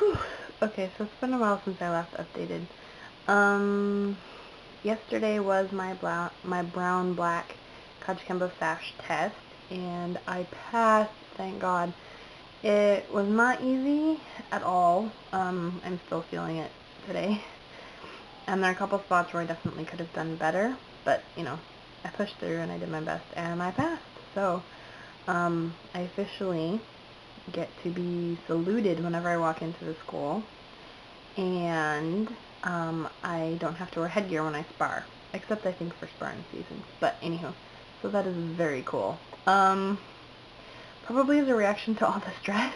Whew. Okay, so it's been a while since I last updated. Yesterday was my brown black Kachikembo sash test, and I passed, thank God. It was not easy at all. I'm still feeling it today. And there are a couple spots where I definitely could have done better, but, I pushed through and I did my best, and I passed. So, I officially get to be saluted whenever I walk into the school, and I don't have to wear headgear when I spar, except I think for sparring season. But anywho, so that is very cool. Probably as a reaction to all the stress,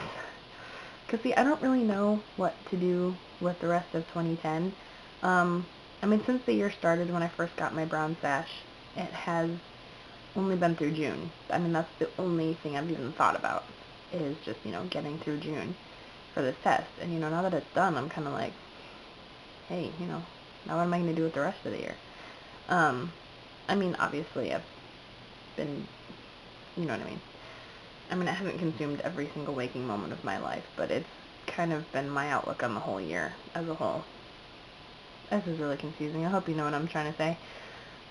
because see, I don't really know what to do with the rest of 2010. I mean, since the year started when I first got my brown sash, it has only been through June. I mean, that's the only thing I've even thought about, is just, getting through June for this test. And, now that it's done, I'm kind of like, hey, now what am I going to do with the rest of the year? I mean, obviously, I've been, you know what I mean? I mean, I haven't consumed every single waking moment of my life, but it's kind of been my outlook on the whole year as a whole. This is really confusing. I hope you know what I'm trying to say.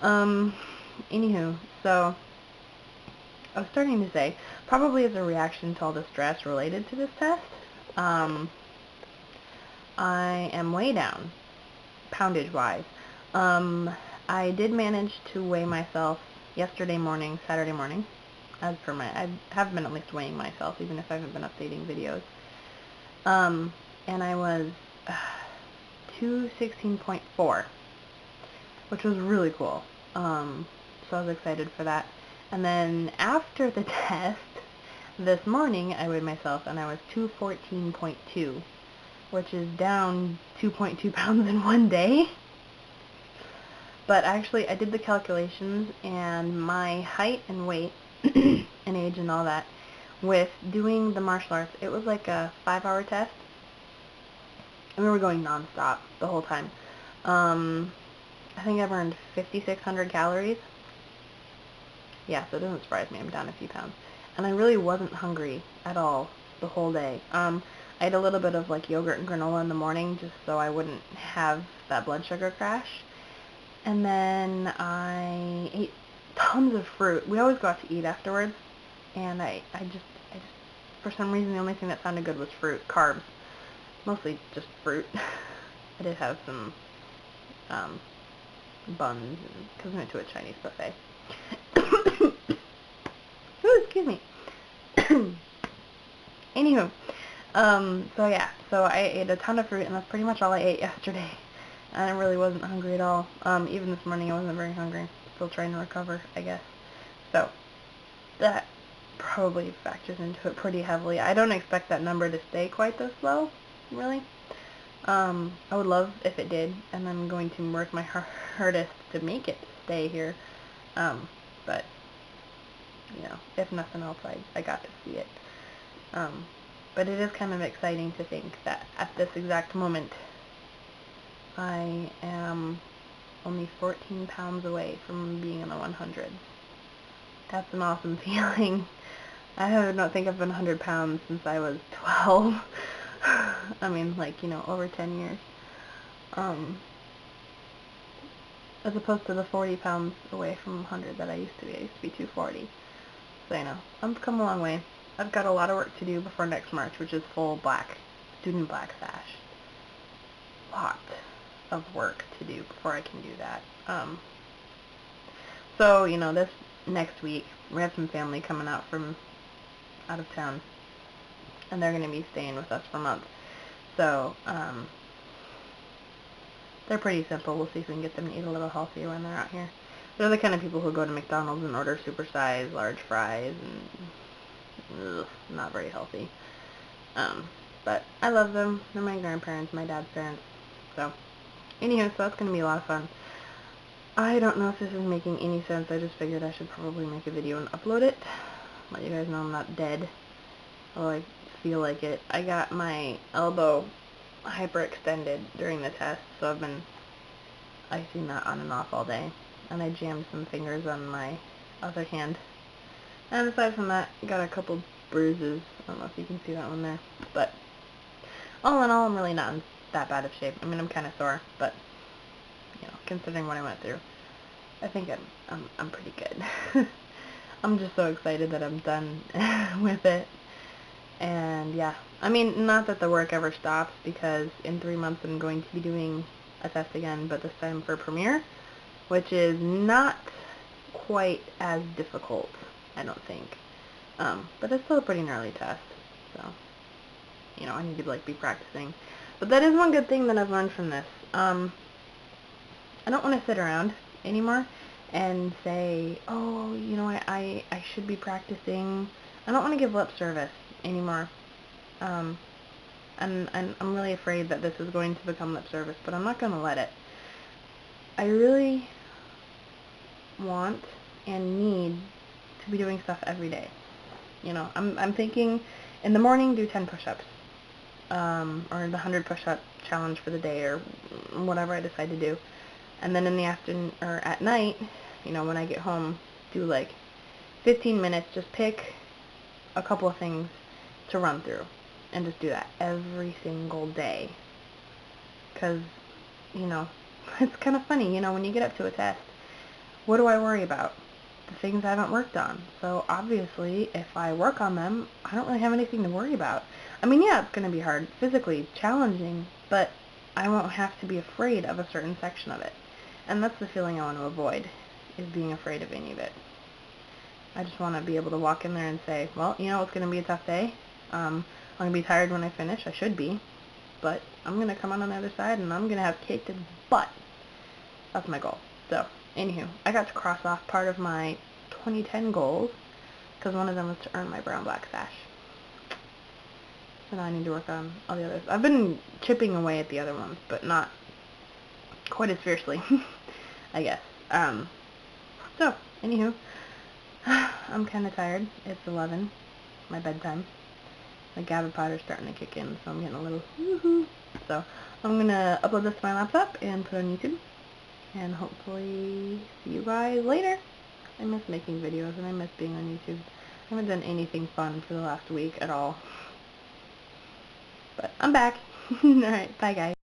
Anywho, so I was starting to say, probably as a reaction to all the stress related to this test, I am way down, poundage-wise. I did manage to weigh myself yesterday morning, Saturday morning, as per I have been at least weighing myself, even if I haven't been updating videos. And I was 216.4, which was really cool. So I was excited for that. And then after the test, this morning, I weighed myself, and I was 214.2, which is down 2.2 pounds in one day. But actually, I did the calculations, and my height and weight and age and all that, with doing the martial arts, it was like a 5-hour test. And we were going non-stop the whole time. I think I burned 5,600 calories. Yeah, so it doesn't surprise me. I'm down a few pounds. And I really wasn't hungry at all the whole day. I had a little bit of like yogurt and granola in the morning just so I wouldn't have that blood sugar crash. And then I ate tons of fruit. We always go out to eat afterwards. And I just, for some reason, the only thing that sounded good was fruit, carbs. Mostly just fruit. I did have some buns, because we went to a Chinese buffet. Ooh, excuse me. Anywho, so yeah, so I ate a ton of fruit, and that's pretty much all I ate yesterday. And I really wasn't hungry at all. Even this morning I wasn't very hungry. Still trying to recover, I guess. So, that probably factors into it pretty heavily. I don't expect that number to stay quite this low, really. I would love if it did, and I'm going to work my hardest to make it stay here. But, if nothing else, I got to see it. But it is kind of exciting to think that at this exact moment, I am only 14 pounds away from being in the 100s. That's an awesome feeling. I don't think I've been 100 pounds since I was 12. I mean, like, over 10 years. As opposed to the 40 pounds away from 100 that I used to be. I used to be 240. So, I've come a long way. I've got a lot of work to do before next March, which is full black, student black sash. Lot of work to do before I can do that. So, this next week, we have some family coming out from out of town, and they're going to be staying with us for a month. So, they're pretty simple. We'll see if we can get them to eat a little healthier when they're out here. They're the kind of people who go to McDonald's and order supersized large fries, and not very healthy. But I love them. They're my grandparents, my dad's parents. So, anywho, so that's going to be a lot of fun. I don't know if this is making any sense. I just figured I should probably make a video and upload it. Let you guys know I'm not dead. Although I feel like it. I got my elbow hyperextended during the test, so I've been icing that on and off all day. And I jammed some fingers on my other hand. And aside from that, got a couple bruises. I don't know if you can see that one there. But All in all, I'm really not in that bad of shape. I mean, I'm kind of sore, but, you know, considering what I went through, I think I'm pretty good. I'm just so excited that I'm done with it. And yeah, I mean, not that the work ever stops, because in 3 months I'm going to be doing a test again, but this time for Premiere, which is not quite as difficult, I don't think. But it's still a pretty gnarly test, so, you know, I need to, like, be practicing. But that is one good thing that I've learned from this. I don't want to sit around anymore and say, oh, you know, I should be practicing. I don't want to give lip service anymore. And I'm really afraid that this is going to become lip service, but I'm not going to let it. I really want and need to be doing stuff every day. You know, I'm thinking in the morning do 10 push-ups, or the 100 push-up challenge for the day, or whatever I decide to do. And then in the afternoon, or at night, you know, when I get home, do like 15 minutes, just pick a couple of things to run through, and just do that every single day. Because, you know, it's kind of funny, you know, when you get up to a test, what do I worry about? The things I haven't worked on. So obviously, if I work on them, I don't really have anything to worry about. I mean, yeah, it's going to be hard, physically challenging, but I won't have to be afraid of a certain section of it. And that's the feeling I want to avoid, is being afraid of any of it. I just want to be able to walk in there and say, well, you know, it's going to be a tough day. I'm going to be tired when I finish. I should be. But I'm going to come on the other side, and I'm going to have cake to the butt. That's my goal. So, anywho, I got to cross off part of my 2010 goals, because one of them was to earn my brown-black sash. So now I need to work on all the others. I've been chipping away at the other ones, but not quite as fiercely, I guess. So, anywho, I'm kind of tired. It's 11, my bedtime. My GABA powder's starting to kick in, so I'm getting a little woohoo. So, I'm going to upload this to my laptop and put it on YouTube. And hopefully see you guys later. I miss making videos, and I miss being on YouTube. I haven't done anything fun for the last week at all. But I'm back. Alright, bye guys.